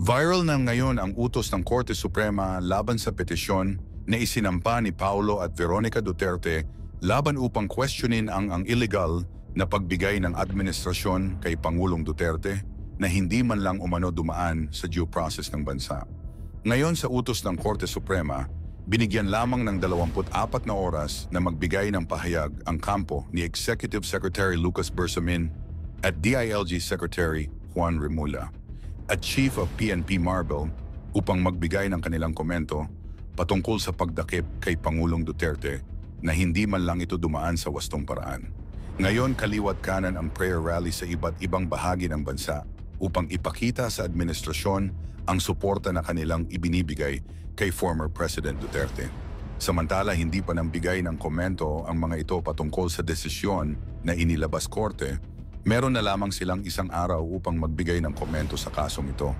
Viral na ngayon ang utos ng Korte Suprema laban sa petisyon na isinampa ni Paulo at Veronica Duterte laban upang questionin ang illegal na pagbigay ng administrasyon kay Pangulong Duterte na hindi man lang umano dumaan sa due process ng bansa. Ngayon sa utos ng Korte Suprema, binigyan lamang ng 24 na oras na magbigay ng pahayag ang kampo ni Executive Secretary Lucas Bersamin at DILG Secretary Juan Remulla at Chief of PNP Marvel upang magbigay ng kanilang komento patungkol sa pagdakip kay Pangulong Duterte na hindi man lang ito dumaan sa wastong paraan. Ngayon kaliwat kanan ang prayer rally sa iba't ibang bahagi ng bansa upang ipakita sa administrasyon ang suporta na kanilang ibinibigay kay former President Duterte. Samantala hindi pa nang bigay ng komento ang mga ito patungkol sa desisyon na inilabas korte, meron na lamang silang 1 araw upang magbigay ng komento sa kasong ito.